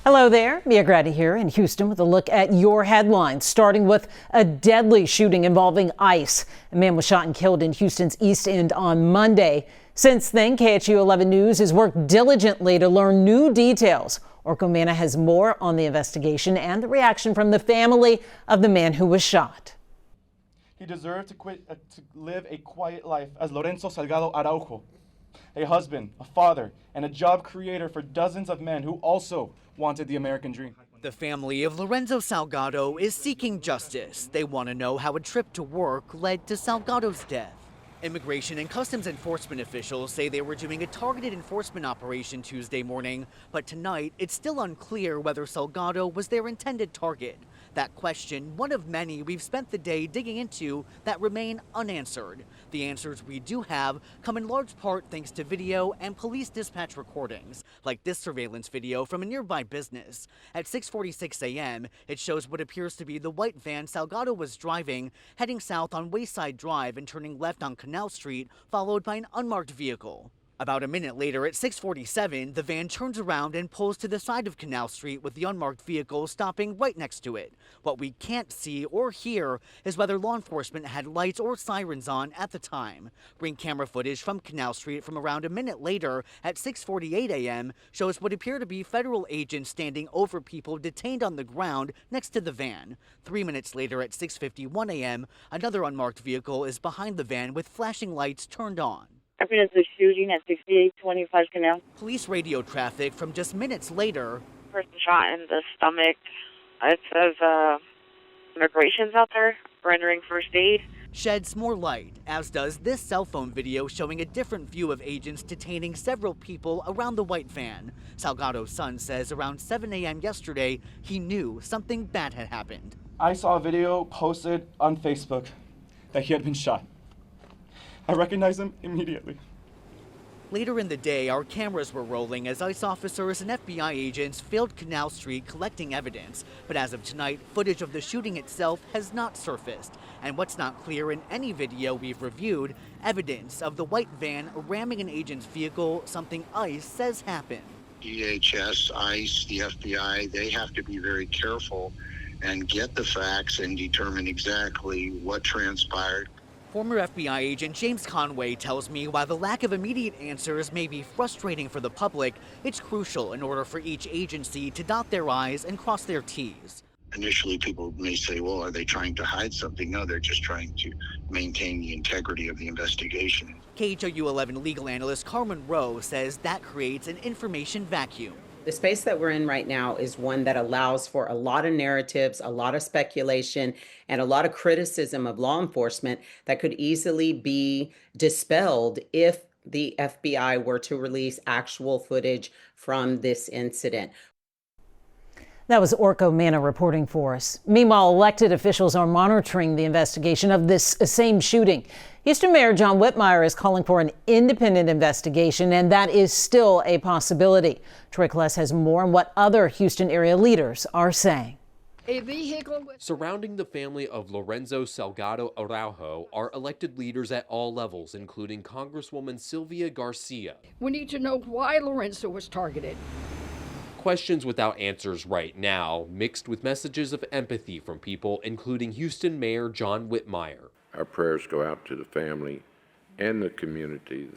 Hello there, Mia Grady here in Houston with a look at your headlines, starting with a deadly shooting involving ICE. A man was shot and killed in Houston's East End on Monday. Since then, KHU 11 News has worked diligently to learn new details. Orko Manna has more on the investigation and the reaction from the family of the man who was shot. He deserved to live a quiet life as Lorenzo Salgado Araujo, a husband, a father, and a job creator for dozens of men who also wanted the American dream. The family of Lorenzo Salgado is seeking justice. They want to know how a trip to work led to Salgado's death. Immigration and Customs Enforcement officials say they were doing a targeted enforcement operation Tuesday morning, but tonight it's still unclear whether Salgado was their intended target. That question, one of many we've spent the day digging into that remain unanswered. The answers we do have come in large part thanks to video and police dispatch recordings, like this surveillance video from a nearby business. At 6:46 a.m., it shows what appears to be the white van Salgado was driving, heading south on Wayside Drive and turning left on Canal Street, followed by an unmarked vehicle. About a minute later, at 6:47, the van turns around and pulls to the side of Canal Street with the unmarked vehicle stopping right next to it. What we can't see or hear is whether law enforcement had lights or sirens on at the time. Ring camera footage from Canal Street from around a minute later at 6:48 a.m. shows what appear to be federal agents standing over people detained on the ground next to the van. 3 minutes later at 6:51 a.m., another unmarked vehicle is behind the van with flashing lights turned on. Evidence of shooting at 6825 Canal. Police radio traffic from just minutes later. Person shot in the stomach. It says immigration's out there rendering first aid. Sheds more light, as does this cell phone video showing a different view of agents detaining several people around the white van. Salgado's son says around 7 a.m. yesterday, he knew something bad had happened. I saw a video posted on Facebook that he had been shot. I recognized him immediately. Later in the day, our cameras were rolling as ICE officers and FBI agents filled Canal Street collecting evidence. But as of tonight, footage of the shooting itself has not surfaced. And what's not clear in any video we've reviewed, evidence of the white van ramming an agent's vehicle, something ICE says happened. DHS, ICE, the FBI, they have to be very careful and get the facts and determine exactly what transpired. Former FBI agent James Conway tells me while the lack of immediate answers may be frustrating for the public, it's crucial in order for each agency to dot their I's and cross their T's. Initially, people may say, well, are they trying to hide something? No, they're just trying to maintain the integrity of the investigation. KHOU 11 legal analyst Carmen Rowe says that creates an information vacuum. The space that we're in right now is one that allows for a lot of narratives, a lot of speculation, and a lot of criticism of law enforcement that could easily be dispelled if the FBI were to release actual footage from this incident. That was Orko Manna reporting for us. Meanwhile, elected officials are monitoring the investigation of this same shooting. Houston Mayor John Whitmire is calling for an independent investigation, and that is still a possibility. Troy Kless has more on what other Houston area leaders are saying. A vehicle surrounding the family of Lorenzo Salgado Araujo are elected leaders at all levels, including Congresswoman Sylvia Garcia. We need to know why Lorenzo was targeted. Questions without answers right now, mixed with messages of empathy from people, including Houston Mayor John Whitmire. Our prayers go out to the family and the community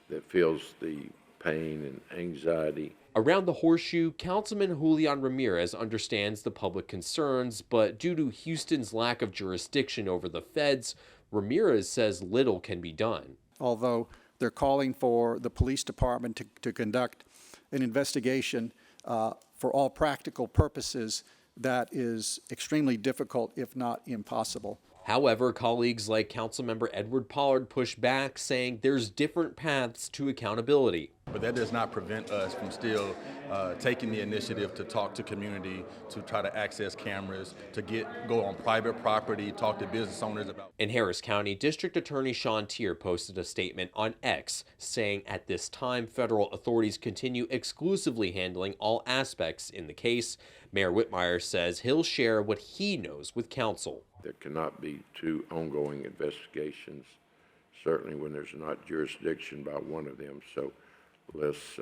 that feels the pain and anxiety. Around the Horseshoe, Councilman Julian Ramirez understands the public concerns, but due to Houston's lack of jurisdiction over the feds, Ramirez says little can be done. Although they're calling for the police department to conduct an investigation for all practical purposes, that is extremely difficult, if not impossible. However, colleagues like Councilmember Edward Pollard push back, saying there's different paths to accountability. But that does not prevent us from still taking the initiative to talk to community, to try to access cameras, to go on private property, talk to business owners about. In Harris County, District Attorney Sean Tier posted a statement on X saying at this time, federal authorities continue exclusively handling all aspects in the case. Mayor Whitmire says he'll share what he knows with council. There cannot be two ongoing investigations, certainly when there's not jurisdiction by one of them. So let's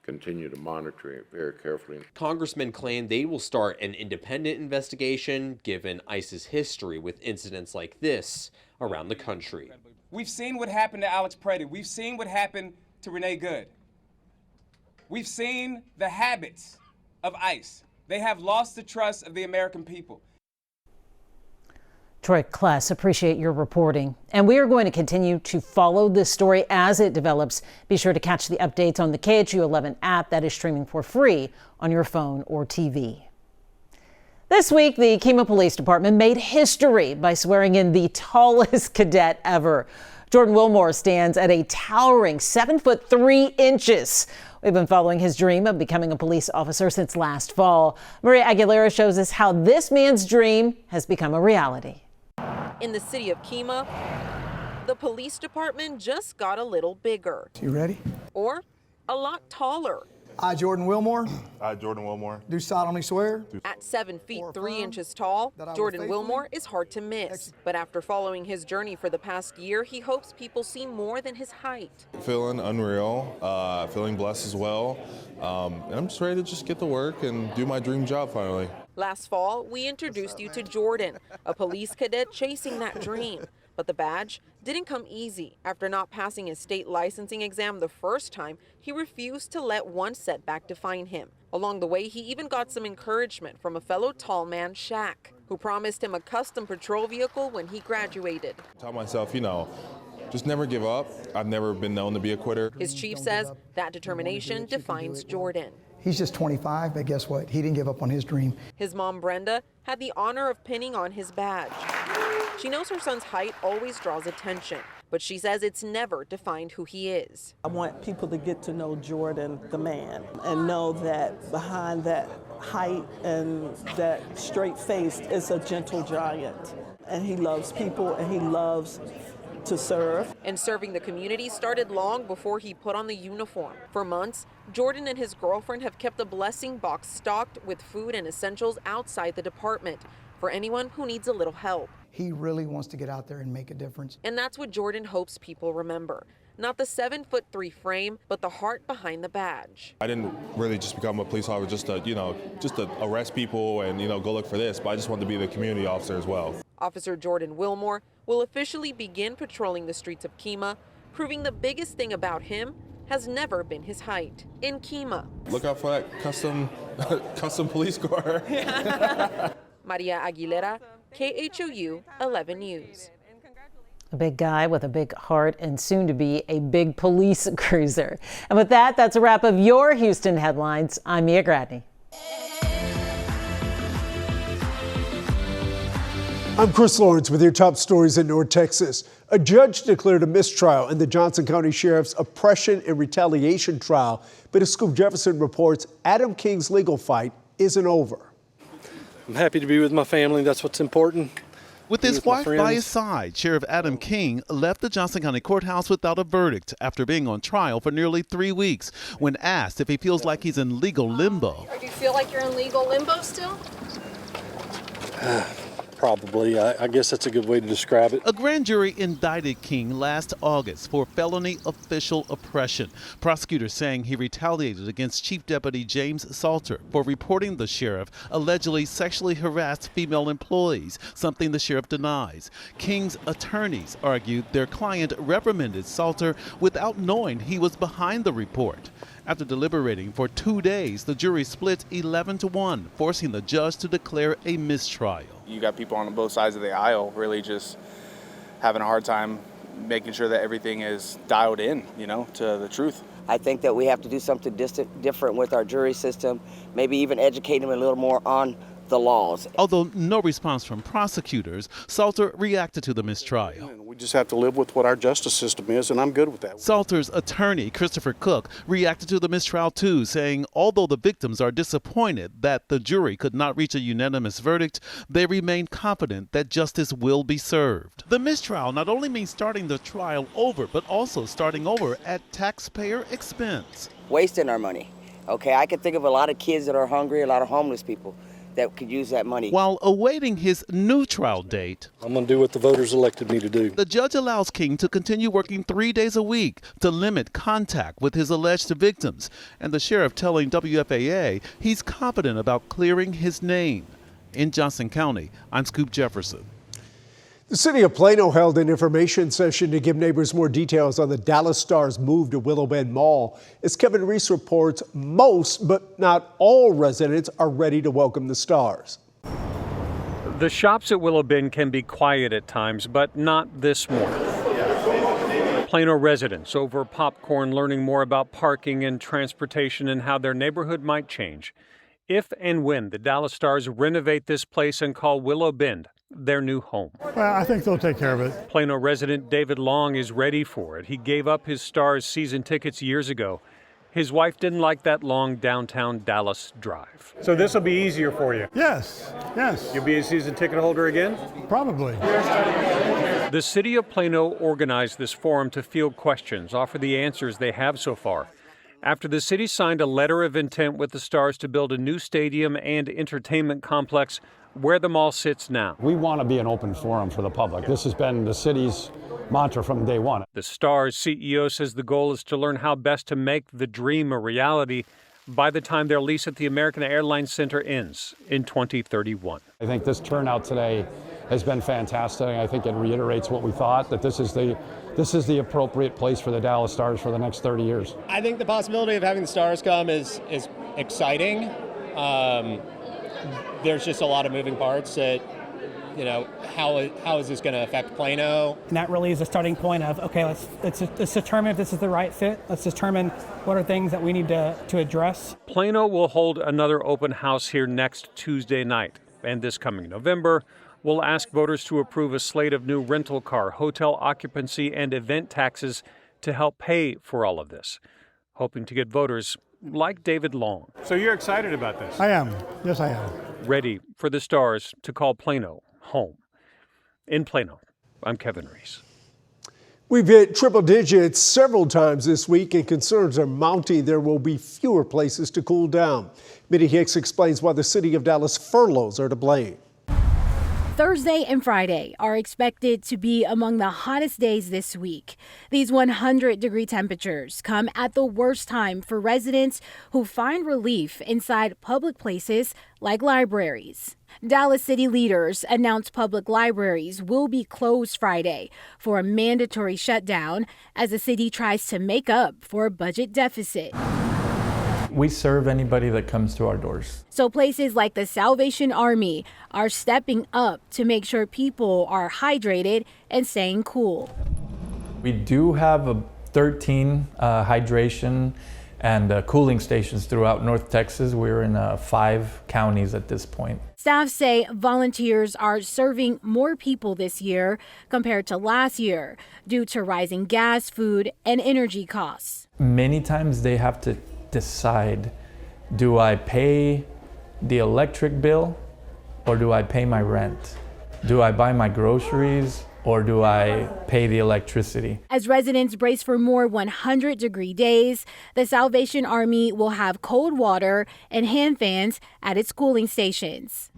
continue to monitor it very carefully. Congressmen claim they will start an independent investigation given ICE's history with incidents like this around the country. We've seen what happened to Alex Preddy. We've seen what happened to Renee Good. We've seen the habits of ICE. They have lost the trust of the American people. Troy Kless, appreciate your reporting. And we are going to continue to follow this story as it develops. Be sure to catch the updates on the KHU 11 app that is streaming for free on your phone or TV. This week, the Kemah Police Department made history by swearing in the tallest cadet ever. Jordan Wilmore stands at a towering 7'3". We've been following his dream of becoming a police officer since last fall. Maria Aguilera shows us how this man's dream has become a reality. In the city of Kemah, the police department just got a little bigger. You ready? Or a lot taller. I, Jordan Wilmore. I, Jordan Wilmore. Do solemnly swear. At 7 feet 3 inches tall, Jordan Wilmore is hard to miss. But after following his journey for the past year, he hopes people see more than his height. Feeling unreal, feeling blessed as well. And I'm just ready to just get to work and do my dream job finally. Last fall, we introduced you to Jordan, a police cadet chasing that dream. But the badge didn't come easy. After not passing his state licensing exam the first time, he refused to let one setback define him. Along the way, he even got some encouragement from a fellow tall man, Shaq, who promised him a custom patrol vehicle when he graduated. I tell myself, just never give up. I've never been known to be a quitter. His chief says that determination defines Jordan. He's just 25, but guess what? He didn't give up on his dream. His mom, Brenda, had the honor of pinning on his badge. She knows her son's height always draws attention, but she says it's never defined who he is. I want people to get to know Jordan, the man, and know that behind that height and that straight face is a gentle giant. And he loves people and he loves to serve. And serving the community started long before he put on the uniform. For months, Jordan and his girlfriend have kept a blessing box stocked with food and essentials outside the department for anyone who needs a little help. He really wants to get out there and make a difference. And that's what Jordan hopes people remember. Not the 7'3" frame, but the heart behind the badge. I didn't really just become a police officer just to arrest people and, go look for this, but I just wanted to be the community officer as well. Officer Jordan Wilmore will officially begin patrolling the streets of Kemah, proving the biggest thing about him has never been his height. In Kemah, look out for that custom police car. Maria Aguilera, KHOU 11 News. A big guy with a big heart and soon to be a big police cruiser. And with that, that's a wrap of your Houston headlines. I'm Mia Gradney. I'm Chris Lawrence with your top stories in North Texas. A judge declared a mistrial in the Johnson County Sheriff's oppression and retaliation trial. But Scoop Jefferson reports Adam King's legal fight isn't over. I'm happy to be with my family. That's what's important. With his wife by his side, Sheriff Adam King left the Johnson County Courthouse without a verdict after being on trial for nearly 3 weeks. When asked if he feels like he's in legal limbo. Do you feel like you're in legal limbo still? Probably. I guess that's a good way to describe it. A grand jury indicted King last August for felony official oppression. Prosecutors saying he retaliated against Chief Deputy James Salter for reporting the sheriff allegedly sexually harassed female employees, something the sheriff denies. King's attorneys argued their client reprimanded Salter without knowing he was behind the report. After deliberating for 2 days, the jury split 11-1, forcing the judge to declare a mistrial. You got people on both sides of the aisle really just having a hard time making sure that everything is dialed in, to the truth. I think that we have to do something different with our jury system, maybe even educate them a little more on the laws. Although no response from prosecutors, Salter reacted to the mistrial. We just have to live with what our justice system is, and I'm good with that. Salter's attorney, Christopher Cook, reacted to the mistrial too, saying although the victims are disappointed that the jury could not reach a unanimous verdict, they remain confident that justice will be served. The mistrial not only means starting the trial over, but also starting over at taxpayer expense. Wasting our money. Okay, I can think of a lot of kids that are hungry, a lot of homeless people. that could use that money. While awaiting his new trial date, I'm going to do what the voters elected me to do. the judge allows King to continue working 3 days a week to limit contact with his alleged victims, and the sheriff telling WFAA he's confident about clearing his name. In Johnson County, I'm Scoop Jefferson. The city of Plano held an information session to give neighbors more details on the Dallas Stars' move to Willow Bend Mall. As Kevin Reese reports, most, but not all residents are ready to welcome the Stars. The shops at Willow Bend can be quiet at times, but not this morning. Plano residents over popcorn learning more about parking and transportation and how their neighborhood might change if and when the Dallas Stars renovate this place and call Willow Bend their new home. Well, I think they'll take care of it. Plano resident David Long is ready for it. He gave up his Stars season tickets years ago. His wife didn't like that long downtown Dallas drive. So this will be easier for you? Yes. You'll be a season ticket holder again? Probably. The city of Plano organized this forum to field questions, offer the answers they have so far. After the city signed a letter of intent with the Stars to build a new stadium and entertainment complex where the mall sits now. We want to be an open forum for the public. This has been the city's mantra from day one. The Stars CEO says the goal is to learn how best to make the dream a reality by the time their lease at the American Airlines Center ends in 2031. I think this turnout today has been fantastic. I think it reiterates what we thought, that this is the appropriate place for the Dallas Stars for the next 30 years. I think the possibility of having the Stars come is exciting. There's just a lot of moving parts that, how is this going to affect Plano? And that really is a starting point of, okay, let's determine if this is the right fit. Let's determine what are things that we need to address. Plano will hold another open house here next Tuesday night. And this coming November, we'll ask voters to approve a slate of new rental car, hotel occupancy, and event taxes to help pay for all of this, hoping to get voters like David Long. So you're excited about this? I am. Yes, I am. Ready for the Stars to call Plano home. In Plano, I'm Kevin Reese. We've hit triple digits several times this week, and concerns are mounting. There will be fewer places to cool down. Mitty Hicks explains why the city of Dallas furloughs are to blame. Thursday and Friday are expected to be among the hottest days this week. These 100-degree temperatures come at the worst time for residents who find relief inside public places like libraries. Dallas city leaders announced public libraries will be closed Friday for a mandatory shutdown as the city tries to make up for a budget deficit. We serve anybody that comes to our doors. So places like the Salvation Army are stepping up to make sure people are hydrated and staying cool. We do have 13 hydration and cooling stations throughout North Texas. We're in 5 counties at this point. Staff say volunteers are serving more people this year compared to last year due to rising gas, food, and energy costs. Many times they have to decide, do I pay the electric bill or do I pay my rent? Do I buy my groceries or do I pay the electricity? As residents brace for more 100-degree days, the Salvation Army will have cold water and hand fans at its cooling stations.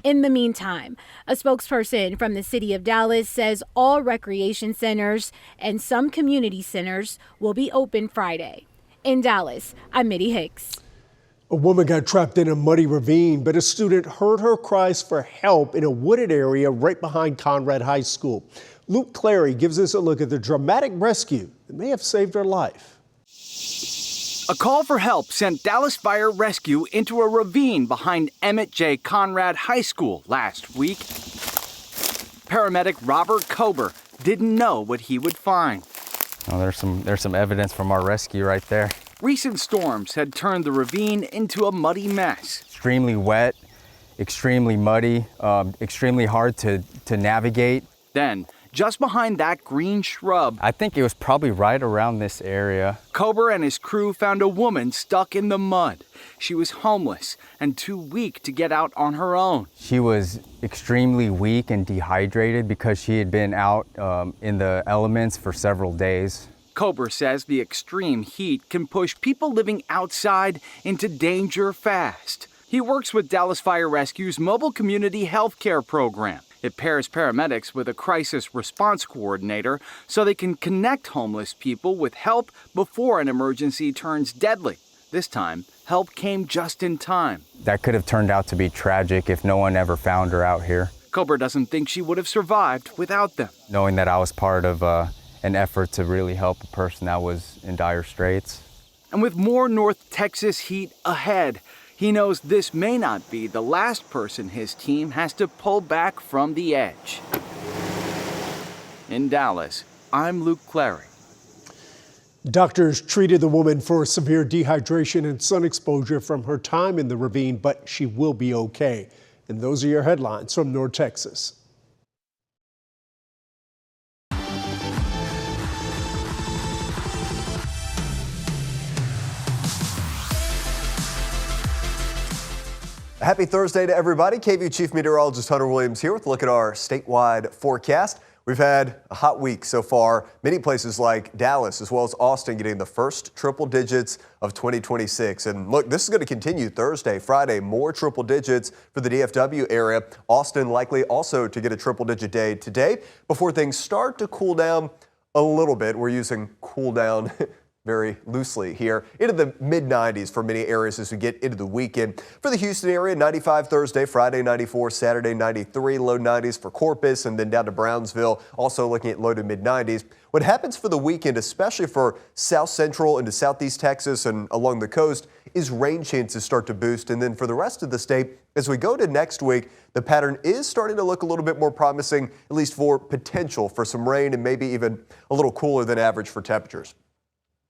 In the meantime, a spokesperson from the city of Dallas says all recreation centers and some community centers will be open Friday. In Dallas, I'm Mitty Hicks. A woman got trapped in a muddy ravine, but a student heard her cries for help in a wooded area right behind Conrad High School. Luke Clary gives us a look at the dramatic rescue that may have saved her life. A call for help sent Dallas Fire Rescue into a ravine behind Emmett J. Conrad High School last week. Paramedic Robert Kober didn't know what he would find. Oh, there's some evidence from our rescue right there. Recent storms had turned the ravine into a muddy mess. Extremely wet, extremely muddy, extremely hard to navigate. Then, just behind that green shrub, I think it was probably right around this area. Kober and his crew found a woman stuck in the mud. She was homeless and too weak to get out on her own. She was extremely weak and dehydrated because she had been out in the elements for several days. Kober says the extreme heat can push people living outside into danger fast. He works with Dallas Fire Rescue's mobile community health care program. It pairs paramedics with a crisis response coordinator so they can connect homeless people with help before an emergency turns deadly. This time, help came just in time. That could have turned out to be tragic if no one ever found her out here. Kober doesn't think she would have survived without them. Knowing that I was part of an effort to really help a person that was in dire straits. And with more North Texas heat ahead, he knows this may not be the last person his team has to pull back from the edge. In Dallas, I'm Luke Clary. Doctors treated the woman for severe dehydration and sun exposure from her time in the ravine, but she will be okay. And those are your headlines from North Texas. Happy Thursday to everybody. KVU Chief Meteorologist Hunter Williams here with a look at our statewide forecast. We've had a hot week so far. Many places like Dallas as well as Austin getting the first triple digits of 2026. And look, this is going to continue Thursday, Friday, more triple digits for the DFW area. Austin likely also to get a triple digit day today before things start to cool down a little bit. We're using cool down very loosely here, into the mid-90s for many areas as we get into the weekend. For the Houston area, 95 Thursday, Friday 94, Saturday 93, low 90s for Corpus, and then down to Brownsville, also looking at low to mid-90s. What happens for the weekend, especially for south central into southeast Texas and along the coast, is rain chances start to boost. And then for the rest of the state, as we go to next week, the pattern is starting to look a little bit more promising, at least for potential for some rain and maybe even a little cooler than average for temperatures.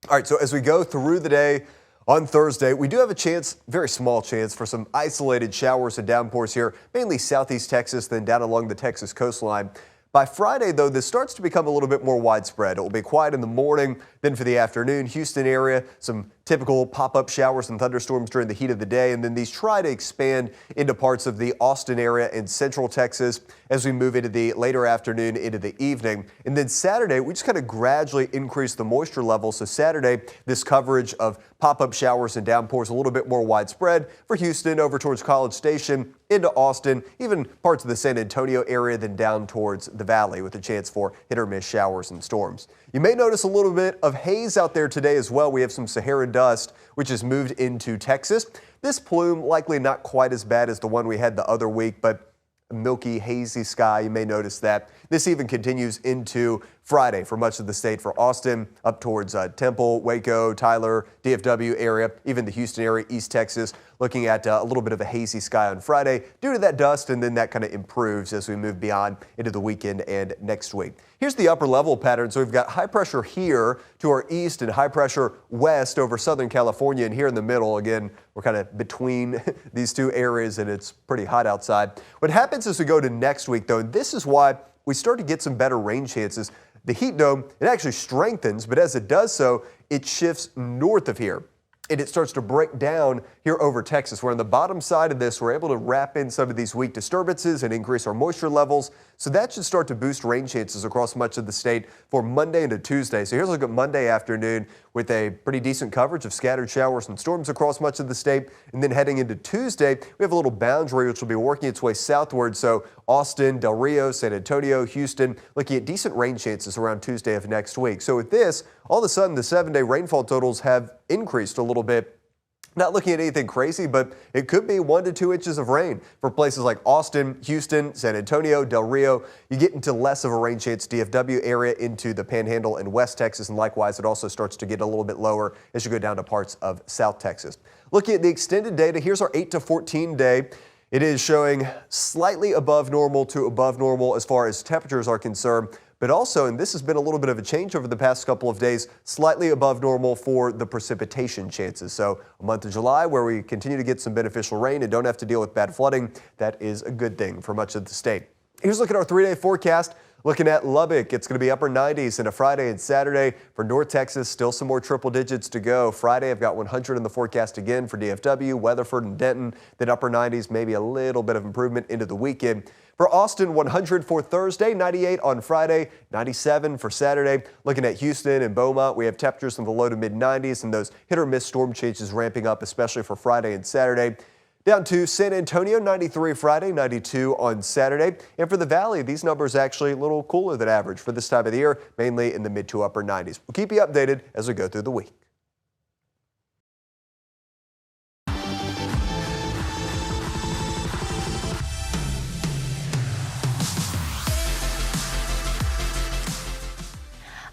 All right, so as we go through the day on Thursday, we do have a chance, very small chance, for some isolated showers and downpours here, mainly southeast Texas, then down along the Texas coastline. By Friday, though, this starts to become a little bit more widespread. It will be quiet in the morning, then for the afternoon, Houston area, some typical pop-up showers and thunderstorms during the heat of the day, and then these try to expand into parts of the Austin area and central Texas as we move into the later afternoon into the evening. And then Saturday, we just kind of gradually increase the moisture level. So Saturday, this coverage of pop-up showers and downpours a little bit more widespread for Houston over towards College Station, into Austin, even parts of the San Antonio area, then down towards the valley with a chance for hit or miss showers and storms. You may notice a little bit of haze out there today as well. We have some Saharan dust, which has moved into Texas. This plume likely not quite as bad as the one we had the other week, but a milky, hazy sky. You may notice that. This even continues into Friday for much of the state, for Austin, up towards Temple, Waco, Tyler, DFW area, even the Houston area, East Texas, looking at a little bit of a hazy sky on Friday due to that dust, and then that kind of improves as we move beyond into the weekend and next week. Here's the upper level pattern. So we've got high pressure here to our east and high pressure west over Southern California, and here in the middle, again, we're kind of between these two areas and it's pretty hot outside. What happens as we go to next week, though, and this is why we start to get some better rain chances. The heat dome, it actually strengthens, but as it does so, it shifts north of here. And it starts to break down here over Texas. We're on the bottom side of this. We're able to wrap in some of these weak disturbances and increase our moisture levels. So that should start to boost rain chances across much of the state for Monday into Tuesday. So here's a look at Monday afternoon with a pretty decent coverage of scattered showers and storms across much of the state. And then heading into Tuesday, we have a little boundary which will be working its way southward. So Austin, Del Rio, San Antonio, Houston, looking at decent rain chances around Tuesday of next week. So with this, all of a sudden the 7-day rainfall totals have increased a little bit. Not looking at anything crazy, but it could be 1 to 2 inches of rain for places like Austin, Houston, San Antonio, Del Rio. You get into less of a rain chance DFW area into the Panhandle and West Texas, and likewise it also starts to get a little bit lower as you go down to parts of South Texas. Looking at the extended data, here's our 8 to 14 day. It is showing slightly above normal to above normal as far as temperatures are concerned. But also, and this has been a little bit of a change over the past couple of days, slightly above normal for the precipitation chances. So a month of July where we continue to get some beneficial rain and don't have to deal with bad flooding, that is a good thing for much of the state. Here's a look at our 3-day forecast. Looking at Lubbock, it's going to be upper 90s into Friday and Saturday. For North Texas, still some more triple digits to go. Friday, I've got 100 in the forecast again for DFW, Weatherford, and Denton. Then upper 90s, maybe a little bit of improvement into the weekend. For Austin, 100 for Thursday, 98 on Friday, 97 for Saturday. Looking at Houston and Beaumont, we have temperatures in the low to mid 90s and those hit or miss storm changes ramping up, especially for Friday and Saturday. Down to San Antonio, 93 Friday, 92 on Saturday. And for the Valley, these numbers actually a little cooler than average for this time of the year, mainly in the mid to upper 90s. We'll keep you updated as we go through the week.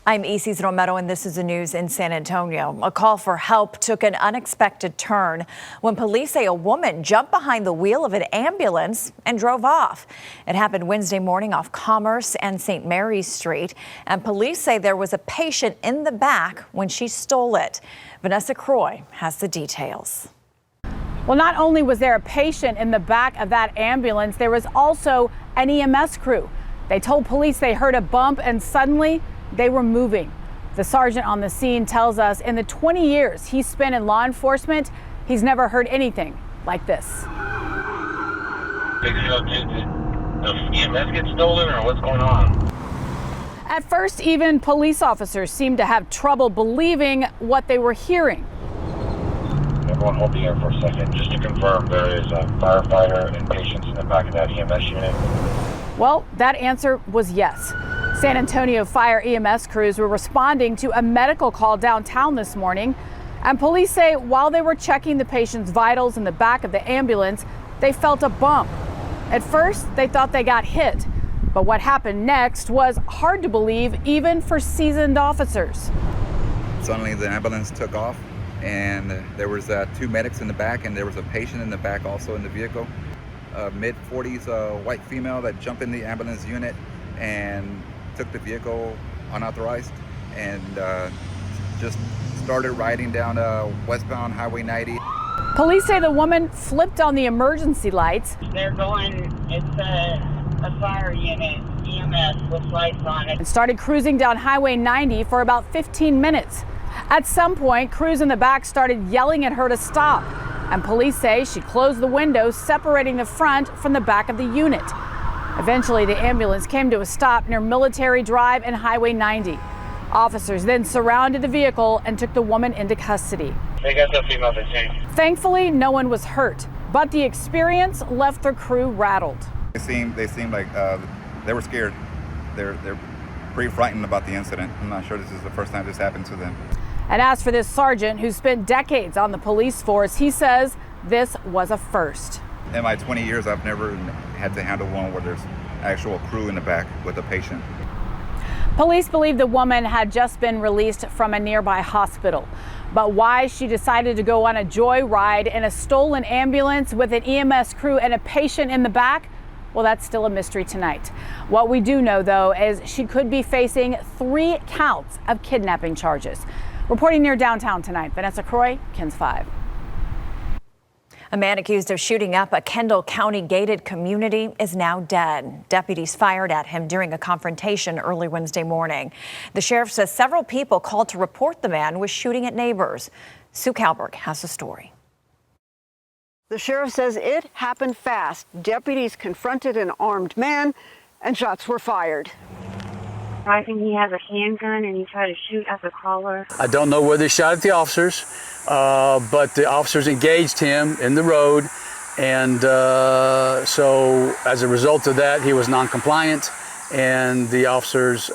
I'm E.C. Romero, and this is the news in San Antonio. A call for help took an unexpected turn when police say a woman jumped behind the wheel of an ambulance and drove off. It happened Wednesday morning off Commerce and St. Mary's Street, and police say there was a patient in the back when she stole it. Vanessa Croy has the details. Well, not only was there a patient in the back of that ambulance, there was also an EMS crew. They told police they heard a bump and suddenly they were moving. The sergeant on the scene tells us in the 20 years he spent in law enforcement, he's never heard anything like this. Did the EMS get stolen or what's going on? At first, even police officers seemed to have trouble believing what they were hearing. Everyone hold the air for a second. Just to confirm, there is a firefighter and patients in the back of that EMS unit. Well, that answer was yes. San Antonio Fire EMS crews were responding to a medical call downtown this morning, and police say while they were checking the patient's vitals in the back of the ambulance, they felt a bump. At first, they thought they got hit, but what happened next was hard to believe even for seasoned officers. Suddenly the ambulance took off, and there was two medics in the back, and there was a patient in the back also in the vehicle. A mid-40s white female that jumped in the ambulance unit and took the vehicle unauthorized and just started riding down westbound Highway 90. Police say the woman flipped on the emergency lights. They're going, it's a fire unit, EMS with lights on it. And started cruising down Highway 90 for about 15 minutes. At some point, crews in the back started yelling at her to stop. And police say she closed the window, separating the front from the back of the unit. Eventually, the ambulance came to a stop near Military Drive and Highway 90. Officers then surrounded the vehicle and took the woman into custody. They got the female detained. Thankfully, no one was hurt, but the experience left their crew rattled. They seemed like they were scared. They're pretty frightened about the incident. I'm not sure this is the first time this happened to them. And as for this sergeant who spent decades on the police force, he says this was a first. In my 20 years, I've never had to handle one where there's actual crew in the back with a patient. Police believe the woman had just been released from a nearby hospital. But why she decided to go on a joyride in a stolen ambulance with an EMS crew and a patient in the back, well, that's still a mystery tonight. What we do know, though, is she could be facing 3 counts of kidnapping charges. Reporting near downtown tonight, Vanessa Croy, KENS 5. A man accused of shooting up a Kendall County gated community is now dead. Deputies fired at him during a confrontation early Wednesday morning. The sheriff says several people called to report the man was shooting at neighbors. Sue Kalberg has the story. The sheriff says it happened fast. Deputies confronted an armed man and shots were fired. I think he has a handgun and he tried to shoot at the caller. I don't know whether he shot at the officers, but the officers engaged him in the road, and so as a result of that, he was non-compliant, and the officers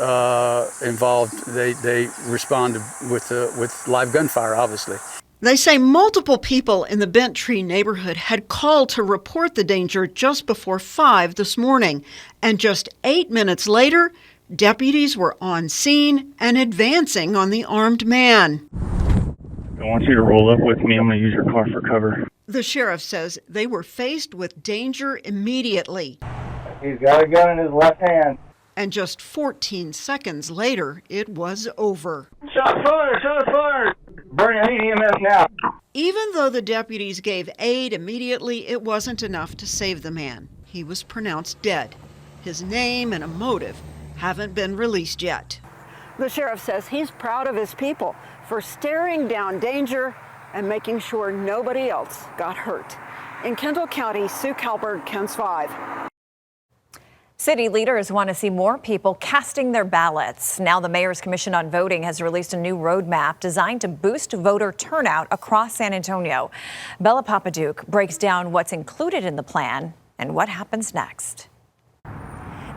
involved, they responded with live gunfire, obviously. They say multiple people in the Bent Tree neighborhood had called to report the danger just before 5 this morning, and just 8 minutes later, deputies were on scene and advancing on the armed man. I want you to roll up with me. I'm going to use your car for cover. The sheriff says they were faced with danger immediately. He's got a gun in his left hand. And just 14 seconds later, it was over. Shot fired! Shot fired! Burn EMS now. Even though the deputies gave aid immediately, it wasn't enough to save the man. He was pronounced dead. His name and a motive haven't been released yet. The sheriff says he's proud of his people for staring down danger and making sure nobody else got hurt. In Kendall County, Sue Kalberg, KENS 5. City leaders want to see more people casting their ballots. Now the Mayor's Commission on Voting has released a new roadmap designed to boost voter turnout across San Antonio. Bella Papaduke breaks down what's included in the plan and what happens next.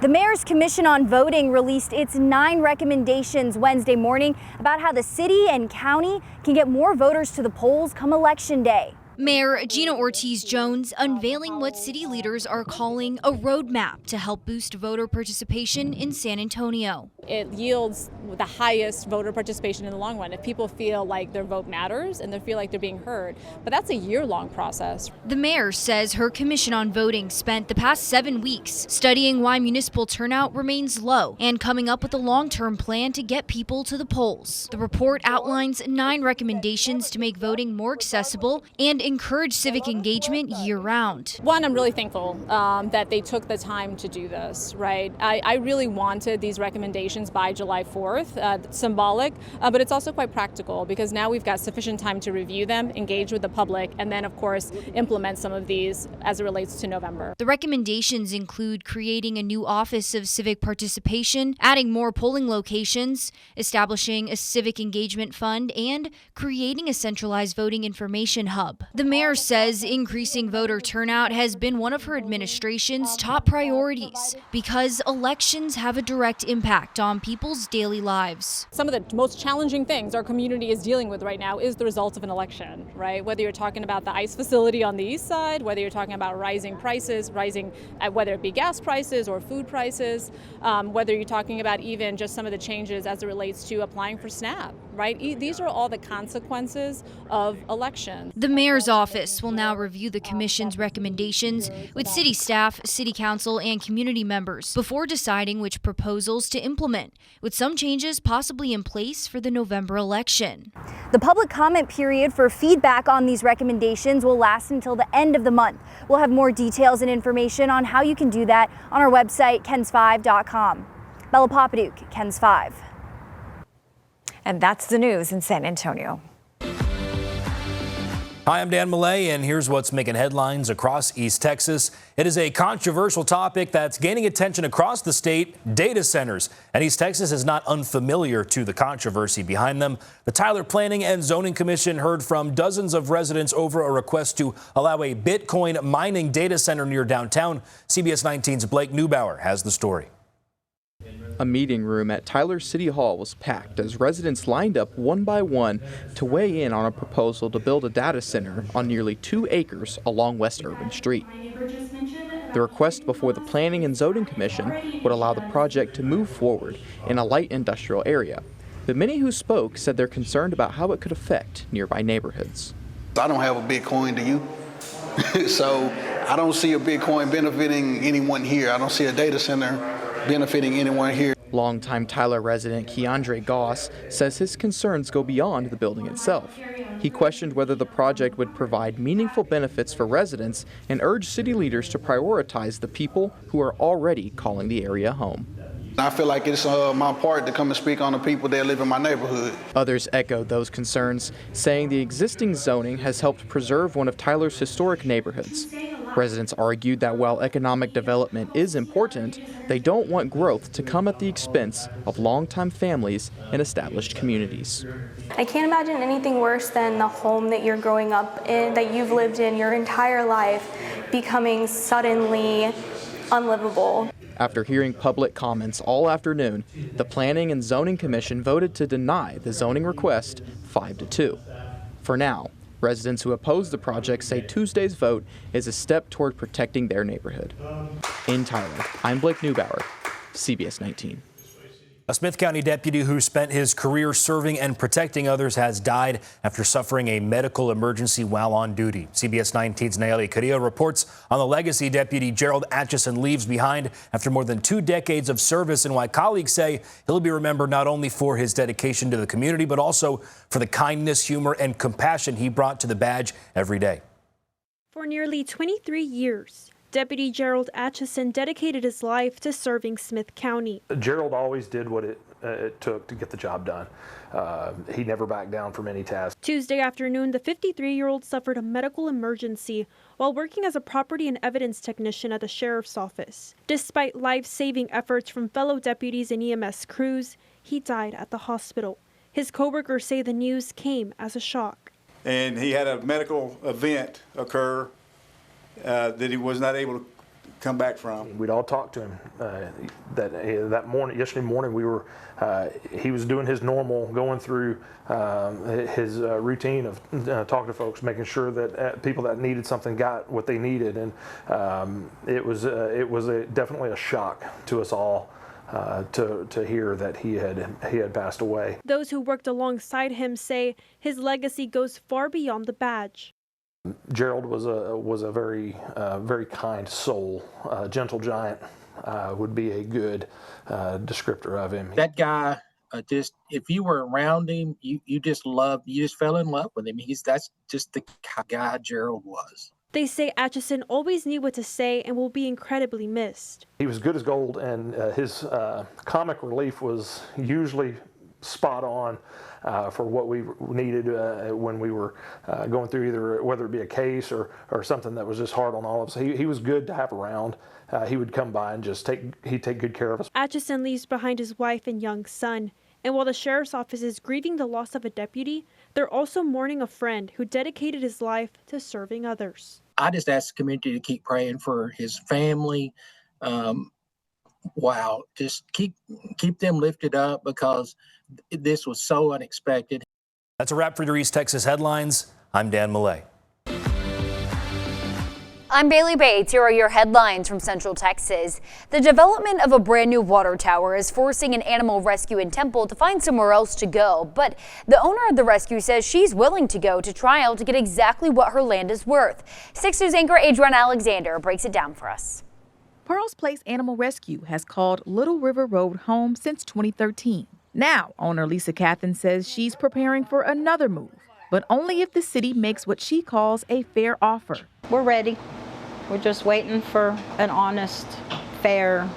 The Mayor's Commission on Voting released its 9 recommendations Wednesday morning about how the city and county can get more voters to the polls come Election Day. Mayor Gina Ortiz-Jones unveiling what city leaders are calling a roadmap to help boost voter participation in San Antonio. It yields the highest voter participation in the long run if people feel like their vote matters and they feel like they're being heard. But that's a year-long process. The mayor says her Commission on Voting spent the past 7 weeks studying why municipal turnout remains low and coming up with a long-term plan to get people to the polls. The report outlines 9 recommendations to make voting more accessible and encourage civic engagement year-round. One, I'm really thankful that they took the time to do this, right? I really wanted these recommendations by July 4th, symbolic, but it's also quite practical because now we've got sufficient time to review them, engage with the public, and then, of course, implement some of these as it relates to November. The recommendations include creating a new Office of Civic Participation, adding more polling locations, establishing a civic engagement fund, and creating a centralized voting information hub. The mayor says increasing voter turnout has been one of her administration's top priorities because elections have a direct impact on people's daily lives. Some of the most challenging things our community is dealing with right now is the result of an election, right? Whether you're talking about the ICE facility on the east side, whether you're talking about rising prices, whether it be gas prices or food prices, whether you're talking about even just some of the changes as it relates to applying for SNAP, right? These are all the consequences of elections. The mayor's office will now review the commission's recommendations with city staff, city council, and community members before deciding which proposals to implement, with some changes possibly in place for the November election. The public comment period for feedback on these recommendations will last until the end of the month. We'll have more details and information on how you can do that on our website, kens5.com. Bella Papaduke, KENS 5. And that's the news in San Antonio. Hi, I'm Dan Millay, and here's what's making headlines across East Texas. It is a controversial topic that's gaining attention across the state, data centers. And East Texas is not unfamiliar to the controversy behind them. The Tyler Planning and Zoning Commission heard from dozens of residents over a request to allow a Bitcoin mining data center near downtown. CBS 19's Blake Neubauer has the story. A meeting room at Tyler City Hall was packed as residents lined up one by one to weigh in on a proposal to build a data center on nearly 2 acres along West Urban Street. The request before the Planning and Zoning Commission would allow the project to move forward in a light industrial area. But many who spoke said they're concerned about how it could affect nearby neighborhoods. I don't have a Bitcoin, do you? So I don't see a Bitcoin benefiting anyone here. I don't see a data center benefiting anyone here. Longtime Tyler resident Keandre Goss says his concerns go beyond the building itself. He questioned whether the project would provide meaningful benefits for residents and urged city leaders to prioritize the people who are already calling the area home. I feel like it's my part to come and speak on the people that live in my neighborhood. Others echoed those concerns, saying the existing zoning has helped preserve one of Tyler's historic neighborhoods. Residents argued that while economic development is important, they don't want growth to come at the expense of longtime families and established communities. I can't imagine anything worse than the home that you're growing up in, that you've lived in your entire life, becoming suddenly unlivable. After hearing public comments all afternoon, the Planning and Zoning Commission voted to deny the zoning request 5-2. For now, residents who oppose the project say Tuesday's vote is a step toward protecting their neighborhood. In Tyler, I'm Blake Neubauer, CBS 19. A Smith County deputy who spent his career serving and protecting others has died after suffering a medical emergency while on duty. CBS 19's Nayeli Carrillo reports on the legacy deputy Gerald Atchison leaves behind after more than 2 decades of service, and why colleagues say he'll be remembered not only for his dedication to the community, but also for the kindness, humor, and compassion he brought to the badge every day. For nearly 23 years, Deputy Gerald Atchison dedicated his life to serving Smith County. Gerald always did what it it took to get the job done. He never backed down from any task. Tuesday afternoon, the 53-year-old suffered a medical emergency while working as a property and evidence technician at the sheriff's office. Despite life-saving efforts from fellow deputies and EMS crews, he died at the hospital. His coworkers say the news came as a shock. And he had a medical event occur that he was not able to come back from. We'd all talked to him that morning. Yesterday morning, he was doing his normal, going through his routine of talking to folks, making sure that people that needed something got what they needed, and it was definitely a shock to us all to hear that he had passed away. Those who worked alongside him say his legacy goes far beyond the badge. Gerald was a very kind soul, gentle giant would be a good descriptor of him. That guy, just if you were around him, you just fell in love with him. That's just the guy Gerald was. They say Atchison always knew what to say and will be incredibly missed. He was good as gold, and his comic relief was usually spot on for what we needed when we were going through either whether it be a case or something that was just hard on all of us. He was good to have around. He would come by and he'd take good care of us. Atchison leaves behind his wife and young son. And while the sheriff's office is grieving the loss of a deputy, they're also mourning a friend who dedicated his life to serving others. I just ask the community to keep praying for his family. Just keep them lifted up because this was so unexpected. That's a wrap for your East Texas headlines. I'm Dan Millay. I'm Bailey Bates. Here are your headlines from Central Texas. The development of a brand new water tower is forcing an animal rescue in Temple to find somewhere else to go. But the owner of the rescue says she's willing to go to trial to get exactly what her land is worth. 6 News anchor Adrian Alexander breaks it down for us. Pearls Place Animal Rescue has called Little River Road home since 2013. Now, owner Lisa Cathan says she's preparing for another move, but only if the city makes what she calls a fair offer. We're ready. We're just waiting for an honest, fair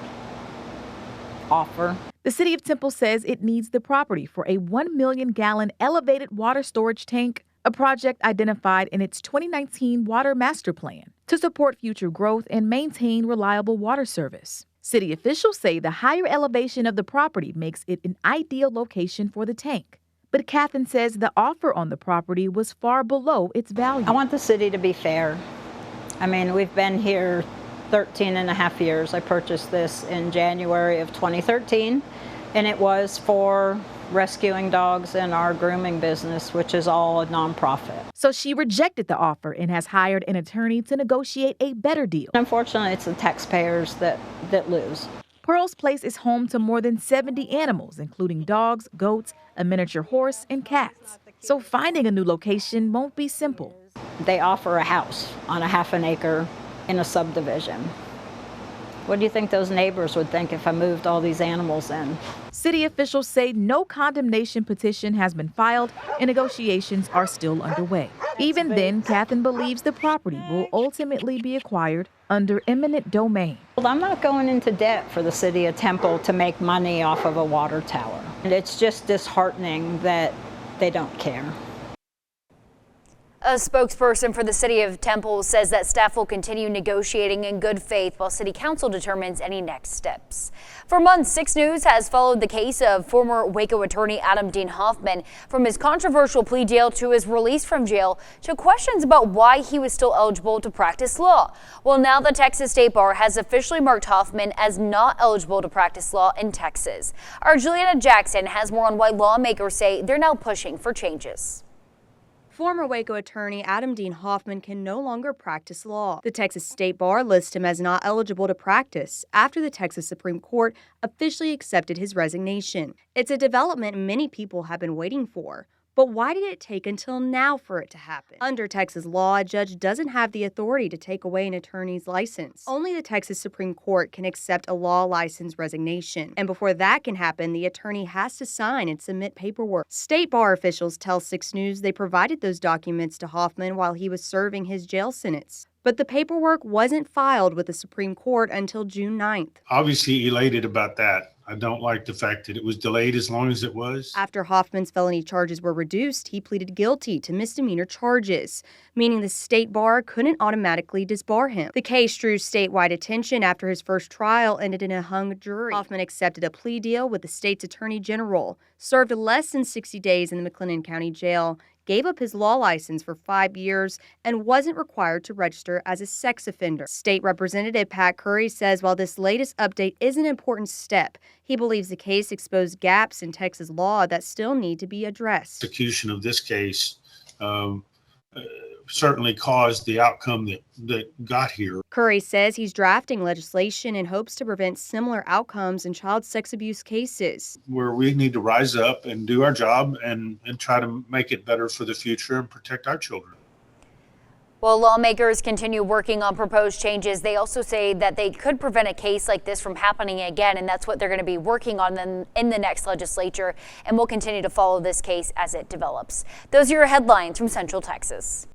offer. The city of Temple says it needs the property for a 1 million gallon elevated water storage tank, a project identified in its 2019 Water Master Plan to support future growth and maintain reliable water service. City officials say the higher elevation of the property makes it an ideal location for the tank. But Cathan says the offer on the property was far below its value. I want the city to be fair. I mean, we've been here 13 and a half years. I purchased this in January of 2013, and it was for rescuing dogs in our grooming business, which is all a nonprofit. So she rejected the offer and has hired an attorney to negotiate a better deal. Unfortunately, it's the taxpayers that lose. Pearls Place is home to more than 70 animals, including dogs, goats, a miniature horse, and cats. So finding a new location won't be simple. They offer a house on a half an acre in a subdivision. What do you think those neighbors would think if I moved all these animals in? City officials say no condemnation petition has been filed and negotiations are still underway. Even then, Cathan believes the property will ultimately be acquired under eminent domain. Well, I'm not going into debt for the city of Temple to make money off of a water tower. And it's just disheartening that they don't care. A spokesperson for the city of Temple says that staff will continue negotiating in good faith while city council determines any next steps. For months, 6 News has followed the case of former Waco attorney Adam Dean Hoffman, from his controversial plea deal to his release from jail to questions about why he was still eligible to practice law. Well, now the Texas State Bar has officially marked Hoffman as not eligible to practice law in Texas. Our Juliana Jackson has more on why lawmakers say they're now pushing for changes. Former Waco attorney Adam Dean Hoffman can no longer practice law. The Texas State Bar lists him as not eligible to practice after the Texas Supreme Court officially accepted his resignation. It's a development many people have been waiting for. But why did it take until now for it to happen? Under Texas law, a judge doesn't have the authority to take away an attorney's license. Only the Texas Supreme Court can accept a law license resignation. And before that can happen, the attorney has to sign and submit paperwork. State Bar officials tell 6 News they provided those documents to Hoffman while he was serving his jail sentence. But the paperwork wasn't filed with the Supreme Court until June 9th. Obviously elated about that. I don't like the fact that it was delayed as long as it was. After Hoffman's felony charges were reduced, he pleaded guilty to misdemeanor charges, meaning the state bar couldn't automatically disbar him. The case drew statewide attention after his first trial ended in a hung jury. Hoffman accepted a plea deal with the state's attorney general, served less than 60 days in the McLennan County Jail, gave up his law license for 5 years, and wasn't required to register as a sex offender. State Representative Pat Curry says while this latest update is an important step, he believes the case exposed gaps in Texas law that still need to be addressed. Execution of this case certainly caused the outcome that got here. Curry says he's drafting legislation in hopes to prevent similar outcomes in child sex abuse cases. Where we need to rise up and do our job and try to make it better for the future and protect our children. While lawmakers continue working on proposed changes, they also say that they could prevent a case like this from happening again, and that's what they're going to be working on in the next legislature, and we'll continue to follow this case as it develops. Those are your headlines from Central Texas.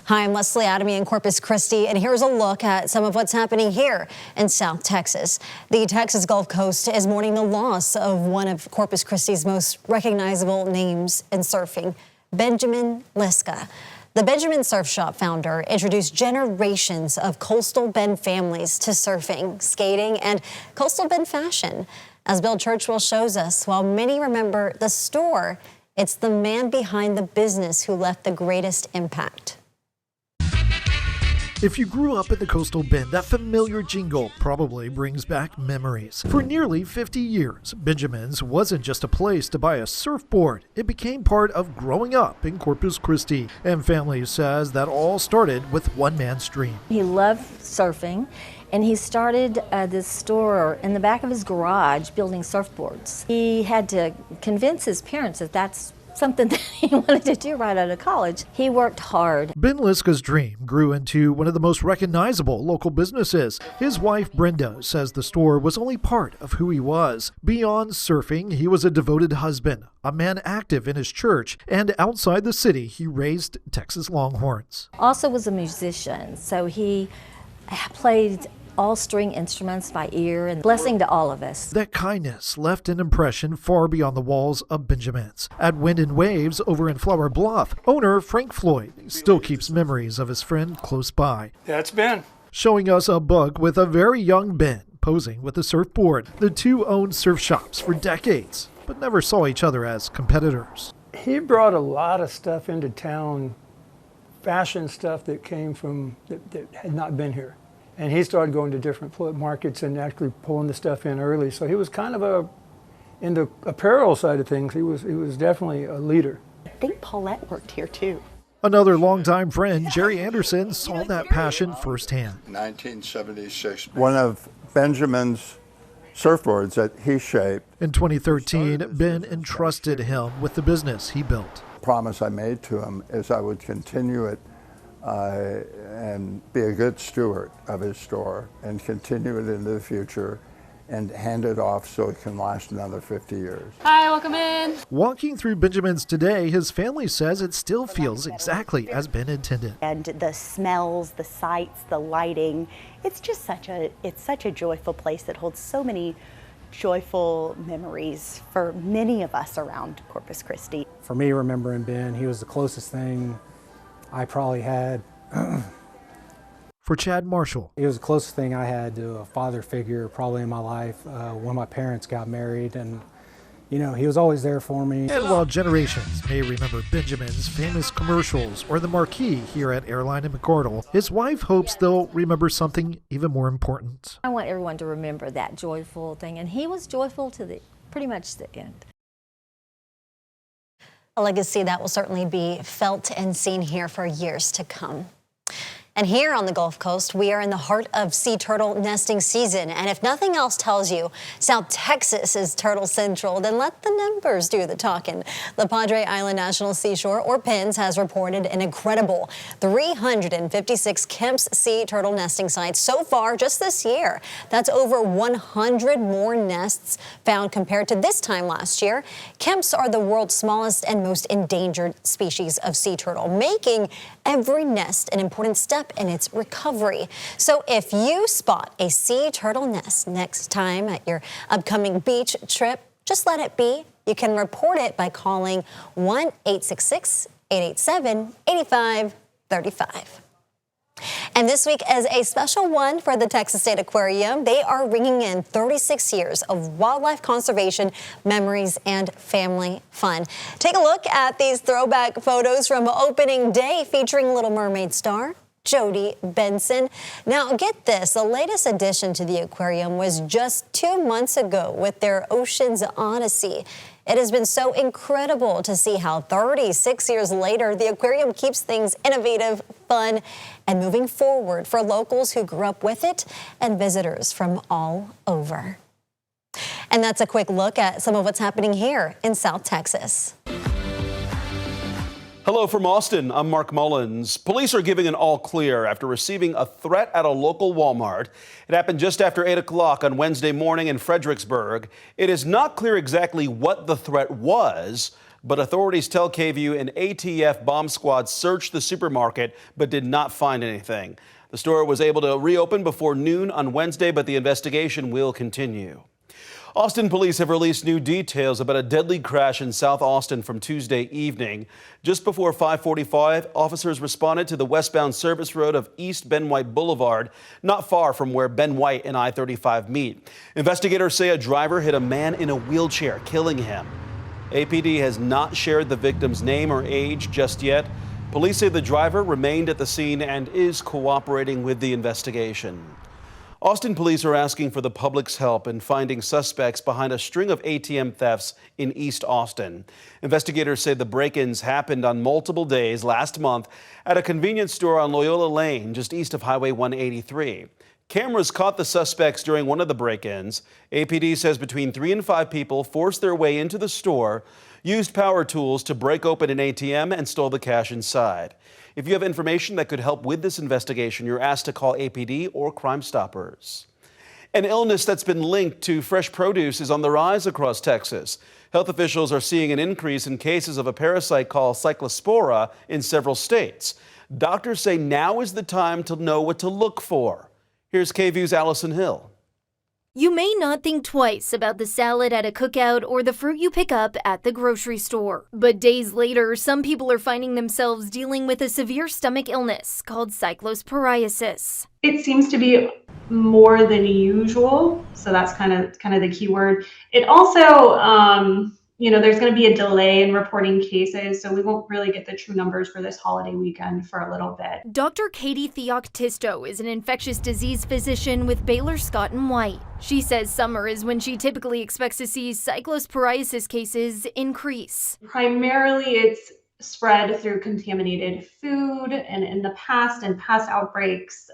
Hi, I'm Leslie Adamy in Corpus Christi, and here's a look at some of what's happening here in South Texas. The Texas Gulf Coast is mourning the loss of one of Corpus Christi's most recognizable names in surfing, Benjamin Liska. The Benjamin Surf Shop founder introduced generations of Coastal Bend families to surfing, skating, and Coastal Bend fashion. As Bill Churchwell shows us, while many remember the store, it's the man behind the business who left the greatest impact. If you grew up in the Coastal Bend, that familiar jingle probably brings back memories. For nearly 50 years, Benjamin's wasn't just a place to buy a surfboard. It became part of growing up in Corpus Christi. And family says that all started with one man's dream. He loved surfing, and he started this store in the back of his garage building surfboards. He had to convince his parents that that's something that he wanted to do right out of college. He worked hard. Ben Liska's dream grew into one of the most recognizable local businesses. His wife, Brenda, says the store was only part of who he was. Beyond surfing, he was a devoted husband, a man active in his church, and outside the city, he raised Texas Longhorns. Also was a musician, so he played all string instruments by ear, and blessing to all of us. That kindness left an impression far beyond the walls of Benjamin's. At Wind and Waves over in Flower Bluff, owner Frank Floyd still keeps memories of his friend close by. That's Ben. Showing us a book with a very young Ben posing with a surfboard. The two owned surf shops for decades, but never saw each other as competitors. He brought a lot of stuff into town, fashion stuff that came from, that had not been here. And he started going to different markets and actually pulling the stuff in early. So he was kind of in the apparel side of things, he was definitely a leader. I think Paulette worked here too. Another longtime friend, Jerry Anderson, saw that passion firsthand. 1976. One of Benjamin's surfboards that he shaped. In 2013, Ben entrusted him with the business he built. The promise I made to him is I would continue it and be a good steward of his store and continue it into the future and hand it off so it can last another 50 years. Hi, welcome in. Walking through Benjamin's today, his family says it still feels exactly as Ben intended. And the smells, the sights, the lighting, it's just such a joyful place that holds so many joyful memories for many of us around Corpus Christi. For me, remembering Ben, he was the closest thing I probably had. For Chad Marshall, he was the closest thing I had to a father figure probably in my life when my parents got married, and you know, he was always there for me. And while generations may remember Benjamin's famous commercials or the marquee here at Airline in McCardle, his wife hopes they'll remember something even more important. I want everyone to remember that joyful thing, and he was joyful to pretty much the end. A legacy that will certainly be felt and seen here for years to come. And here on the Gulf Coast, we are in the heart of sea turtle nesting season. And if nothing else tells you South Texas is turtle central, then let the numbers do the talking. The Padre Island National Seashore, or PINS, has reported an incredible 356 Kemp's sea turtle nesting sites so far just this year. That's over 100 more nests found compared to this time last year. Kemp's are the world's smallest and most endangered species of sea turtle, making every nest an important step in its recovery. So if you spot a sea turtle nest next time at your upcoming beach trip, just let it be. You can report it by calling 1-866-887-8535. And this week is a special one for the Texas State Aquarium. They are ringing in 36 years of wildlife conservation, memories, and family fun. Take a look at these throwback photos from opening day featuring Little Mermaid star Jody Benson. Now, get this, the latest addition to the aquarium was just 2 months ago with their Ocean's Odyssey. It has been so incredible to see how 36 years later, the aquarium keeps things innovative, fun, and moving forward for locals who grew up with it and visitors from all over. And that's a quick look at some of what's happening here in South Texas. Hello from Austin, I'm Mark Mullins. Police are giving an all clear after receiving a threat at a local Walmart. It happened just after 8 o'clock on Wednesday morning in Fredericksburg. It is not clear exactly what the threat was, but authorities tell KVUE an ATF bomb squad searched the supermarket but did not find anything. The store was able to reopen before noon on Wednesday, but the investigation will continue. Austin police have released new details about a deadly crash in South Austin from Tuesday evening. Just before 5:45, officers responded to the westbound service road of East Ben White Boulevard, not far from where Ben White and I-35 meet. Investigators say a driver hit a man in a wheelchair, killing him. APD has not shared the victim's name or age just yet. Police say the driver remained at the scene and is cooperating with the investigation. Austin police are asking for the public's help in finding suspects behind a string of ATM thefts in East Austin. Investigators say the break-ins happened on multiple days last month at a convenience store on Loyola Lane, just east of Highway 183. Cameras caught the suspects during one of the break-ins. APD says between 3 and 5 people forced their way into the store, used power tools to break open an ATM, and stole the cash inside. If you have information that could help with this investigation, you're asked to call APD or Crime Stoppers. An illness that's been linked to fresh produce is on the rise across Texas. Health officials are seeing an increase in cases of a parasite called cyclospora in several states. Doctors say now is the time to know what to look for. Here's KVUE's Allison Hill. You may not think twice about the salad at a cookout or the fruit you pick up at the grocery store. But days later, some people are finding themselves dealing with a severe stomach illness called cyclosporiasis. It seems to be more than usual, so that's kind of the key word. It also, there's going to be a delay in reporting cases, so we won't really get the true numbers for this holiday weekend for a little bit. Dr. Katie Theoctisto is an infectious disease physician with Baylor Scott & White. She says summer is when she typically expects to see cyclosporiasis cases increase. Primarily, it's spread through contaminated food, and in the past outbreaks,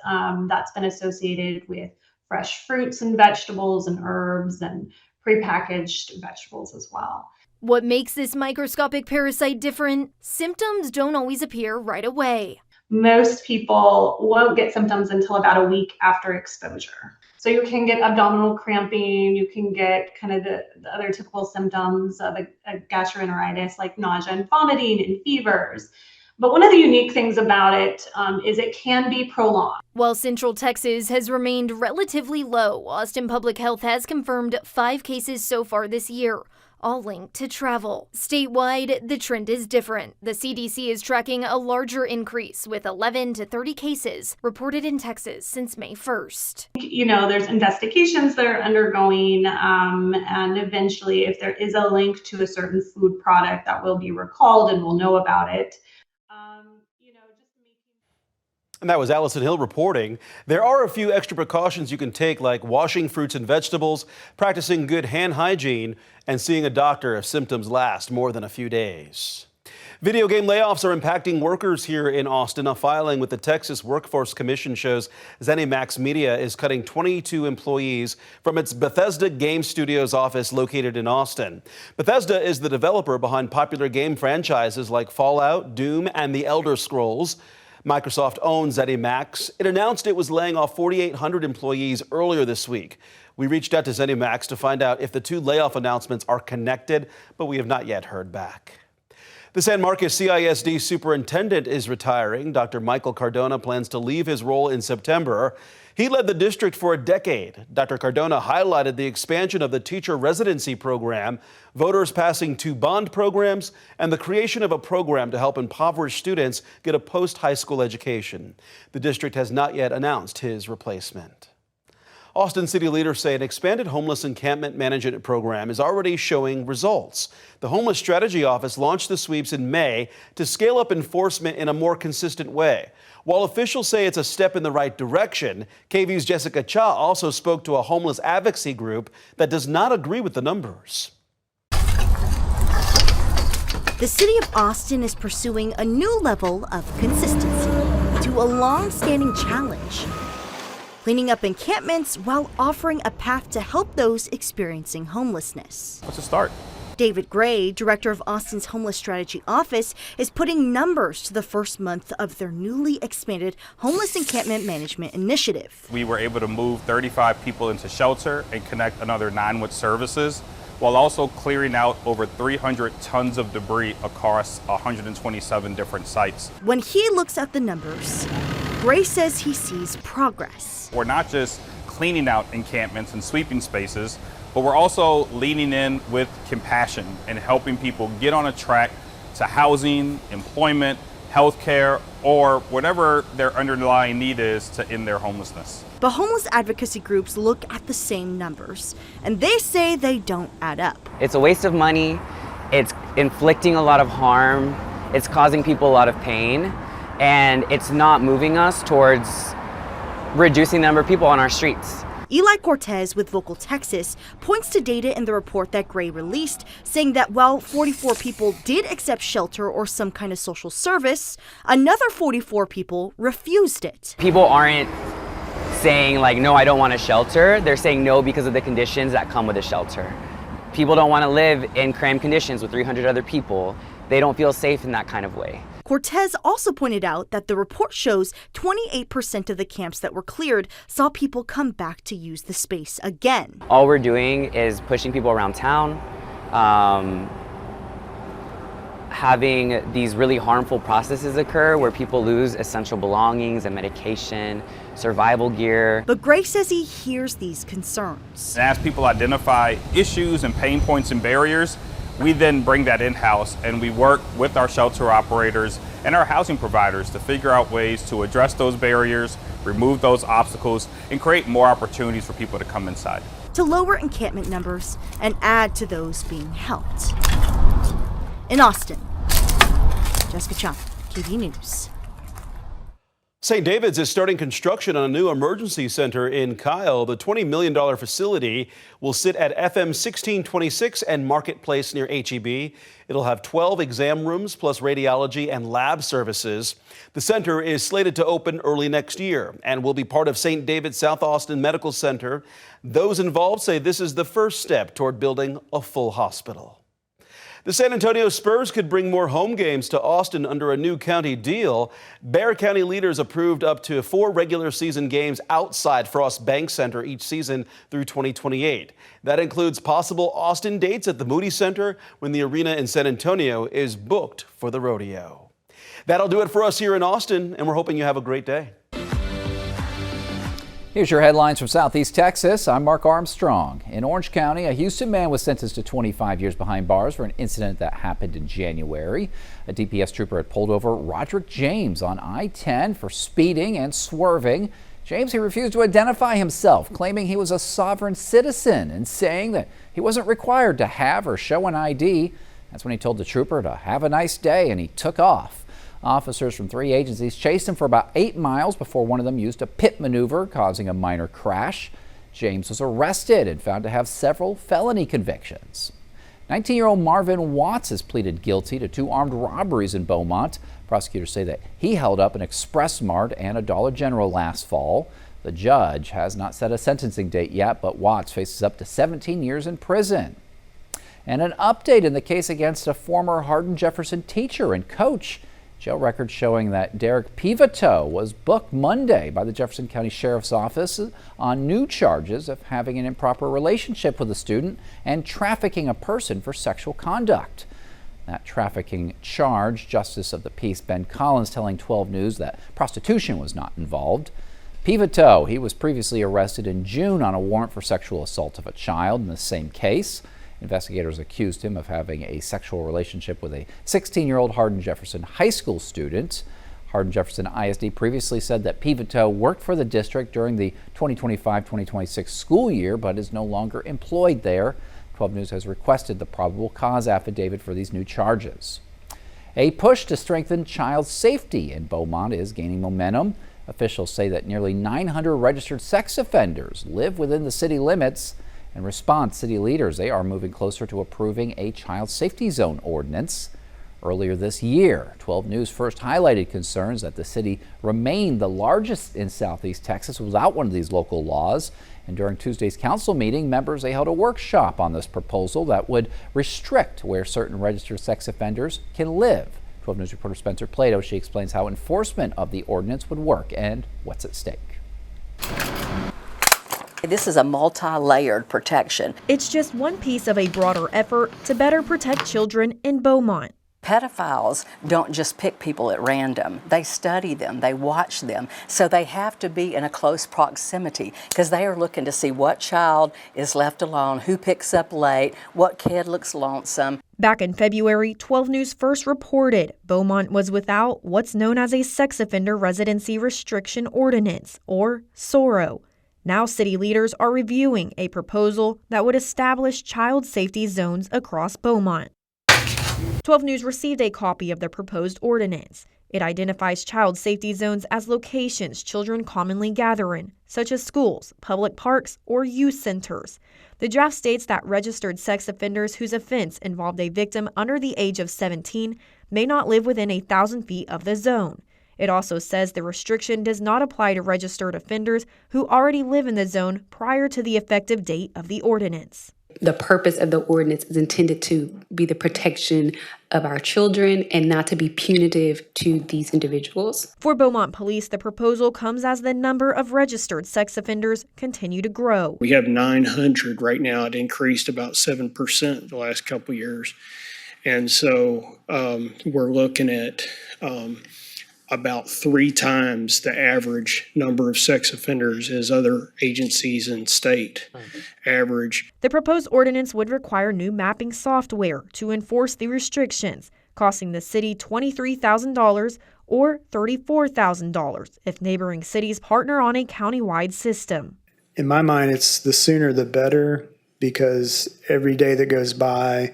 that's been associated with fresh fruits and vegetables and herbs and prepackaged vegetables as well. What makes this microscopic parasite different? Symptoms don't always appear right away. Most people won't get symptoms until about a week after exposure. So you can get abdominal cramping, you can get kind of the other typical symptoms of a gastroenteritis like nausea and vomiting and fevers. But one of the unique things about it is it can be prolonged. While Central Texas has remained relatively low, Austin Public Health has confirmed 5 cases so far this year, all linked to travel. Statewide, the trend is different. The CDC is tracking a larger increase with 11 to 30 cases reported in Texas since May 1st. There's investigations that are undergoing, and eventually if there is a link to a certain food product, that will be recalled and we'll know about it. And that was Allison Hill reporting. There are a few extra precautions you can take, like washing fruits and vegetables, practicing good hand hygiene, and seeing a doctor if symptoms last more than a few days. Video game layoffs are impacting workers here in Austin. A filing with the Texas Workforce Commission shows ZeniMax Media is cutting 22 employees from its Bethesda Game Studios office located in Austin. Bethesda is the developer behind popular game franchises like Fallout, Doom, and The Elder Scrolls. Microsoft owns ZeniMax. It announced it was laying off 4,800 employees earlier this week. We reached out to ZeniMax to find out if the two layoff announcements are connected, but we have not yet heard back. The San Marcos CISD superintendent is retiring. Dr. Michael Cardona plans to leave his role in September. He led the district for a decade. Dr. Cardona highlighted the expansion of the teacher residency program, voters passing 2 bond programs, and the creation of a program to help impoverished students get a post-high school education. The district has not yet announced his replacement. Austin city leaders say an expanded homeless encampment management program is already showing results. The Homeless Strategy Office launched the sweeps in May to scale up enforcement in a more consistent way. While officials say it's a step in the right direction, KVU's Jessica Cha also spoke to a homeless advocacy group that does not agree with the numbers. The city of Austin is pursuing a new level of consistency to a long-standing challenge: cleaning up encampments while offering a path to help those experiencing homelessness. What's the start? David Gray, director of Austin's Homeless Strategy Office, is putting numbers to the first month of their newly expanded Homeless Encampment Management Initiative. We were able to move 35 people into shelter and connect another 9 with services, while also clearing out over 300 tons of debris across 127 different sites. When he looks at the numbers, Gray says he sees progress. We're not just cleaning out encampments and sweeping spaces, but we're also leaning in with compassion and helping people get on a track to housing, employment, healthcare, or whatever their underlying need is to end their homelessness. But homeless advocacy groups look at the same numbers, and they say they don't add up. It's a waste of money, it's inflicting a lot of harm, it's causing people a lot of pain, and it's not moving us towards reducing the number of people on our streets. Eli Cortez with Vocal Texas points to data in the report that Gray released, saying that while 44 people did accept shelter or some kind of social service, another 44 people refused it. People aren't saying like, no, I don't want a shelter. They're saying no because of the conditions that come with a shelter. People don't want to live in cramped conditions with 300 other people. They don't feel safe in that kind of way. Cortez also pointed out that the report shows 28% of the camps that were cleared saw people come back to use the space again. All we're doing is pushing people around town, having these really harmful processes occur where people lose essential belongings and medication, survival gear. But Gray says he hears these concerns. And as people identify issues and pain points and barriers, we then bring that in-house and we work with our shelter operators and our housing providers to figure out ways to address those barriers, remove those obstacles, and create more opportunities for people to come inside. To lower encampment numbers and add to those being helped. In Austin, Jessica Cha, KV News. St. David's is starting construction on a new emergency center in Kyle. The $20 million facility will sit at FM 1626 and Marketplace near HEB. It'll have 12 exam rooms plus radiology and lab services. The center is slated to open early next year and will be part of St. David's South Austin Medical Center. Those involved say this is the first step toward building a full hospital. The San Antonio Spurs could bring more home games to Austin under a new county deal. Bexar County leaders approved up to 4 regular season games outside Frost Bank Center each season through 2028. That includes possible Austin dates at the Moody Center when the arena in San Antonio is booked for the rodeo. That'll do it for us here in Austin, and we're hoping you have a great day. Here's your headlines from Southeast Texas. I'm Mark Armstrong. In Orange County, a Houston man was sentenced to 25 years behind bars for an incident that happened in January. A DPS trooper had pulled over Roderick James on I-10 for speeding and swerving. James, he refused to identify himself, claiming he was a sovereign citizen and saying that he wasn't required to have or show an ID. That's when he told the trooper to have a nice day, and he took off. Officers from 3 agencies chased him for about 8 miles before one of them used a pit maneuver, causing a minor crash. James was arrested and found to have several felony convictions. 19-year-old Marvin Watts has pleaded guilty to 2 armed robberies in Beaumont. Prosecutors say that he held up an Express Mart and a Dollar General last fall. The judge has not set a sentencing date yet, but Watts faces up to 17 years in prison. And an update in the case against a former Hardin-Jefferson teacher and coach. Jail records showing that Derek Pivoteau was booked Monday by the Jefferson County Sheriff's Office on new charges of having an improper relationship with a student and trafficking a person for sexual conduct. That trafficking charge, Justice of the Peace Ben Collins telling 12 News that prostitution was not involved. Pivoteau, he was previously arrested in June on a warrant for sexual assault of a child in the same case. Investigators accused him of having a sexual relationship with a 16-year-old Hardin-Jefferson high school student. Hardin-Jefferson ISD previously said that Pivoteau worked for the district during the 2025-2026 school year, but is no longer employed there. 12 News has requested the probable cause affidavit for these new charges. A push to strengthen child safety in Beaumont is gaining momentum. Officials say that nearly 900 registered sex offenders live within the city limits. In response, city leaders, they are moving closer to approving a child safety zone ordinance. Earlier this year, 12 News first highlighted concerns that the city remained the largest in Southeast Texas without one of these local laws. And during Tuesday's council meeting, members, they held a workshop on this proposal that would restrict where certain registered sex offenders can live. 12 News reporter Spencer Plato, she explains how enforcement of the ordinance would work and what's at stake. This is a multi-layered protection. It's just one piece of a broader effort to better protect children in Beaumont. Pedophiles don't just pick people at random. They study them, they watch them, so they have to be in a close proximity because they are looking to see what child is left alone, who picks up late, what kid looks lonesome. Back in February, 12 News first reported Beaumont was without what's known as a Sex Offender Residency Restriction Ordinance, or SORO. Now city leaders are reviewing a proposal that would establish child safety zones across Beaumont. 12 News received a copy of the proposed ordinance. It identifies child safety zones as locations children commonly gather in, such as schools, public parks, or youth centers. The draft states that registered sex offenders whose offense involved a victim under the age of 17 may not live within 1,000 feet of the zone. It also says the restriction does not apply to registered offenders who already live in the zone prior to the effective date of the ordinance. The purpose of the ordinance is intended to be the protection of our children and not to be punitive to these individuals. For Beaumont Police, the proposal comes as the number of registered sex offenders continue to grow. We have 900 right now. It increased about 7% the last couple of years. And so we're looking at about 3 times the average number of sex offenders as other agencies and state average. The proposed ordinance would require new mapping software to enforce the restrictions, costing the city $23,000 or $34,000 if neighboring cities partner on a countywide system. In my mind, it's the sooner the better, because every day that goes by,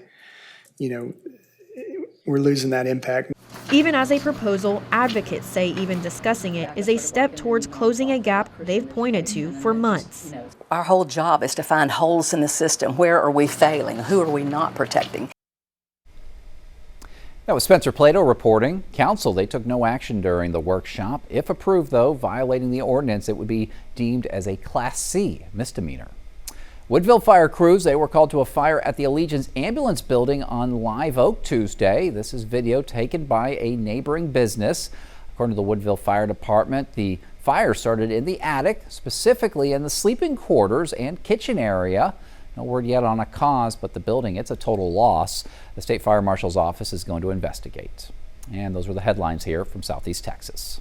we're losing that impact. Even as a proposal, advocates say even discussing it is a step towards closing a gap they've pointed to for months. Our whole job is to find holes in the system. Where are we failing? Who are we not protecting? That was Spencer Plato reporting. Council, they took no action during the workshop. If approved, though, violating the ordinance, it would be deemed as a Class C misdemeanor. Woodville fire crews, they were called to a fire at the Allegiance Ambulance Building on Live Oak Tuesday. This is video taken by a neighboring business. According to the Woodville Fire Department, the fire started in the attic, specifically in the sleeping quarters and kitchen area. No word yet on a cause, but the building, it's a total loss. The State Fire Marshal's office is going to investigate. And those were the headlines here from Southeast Texas.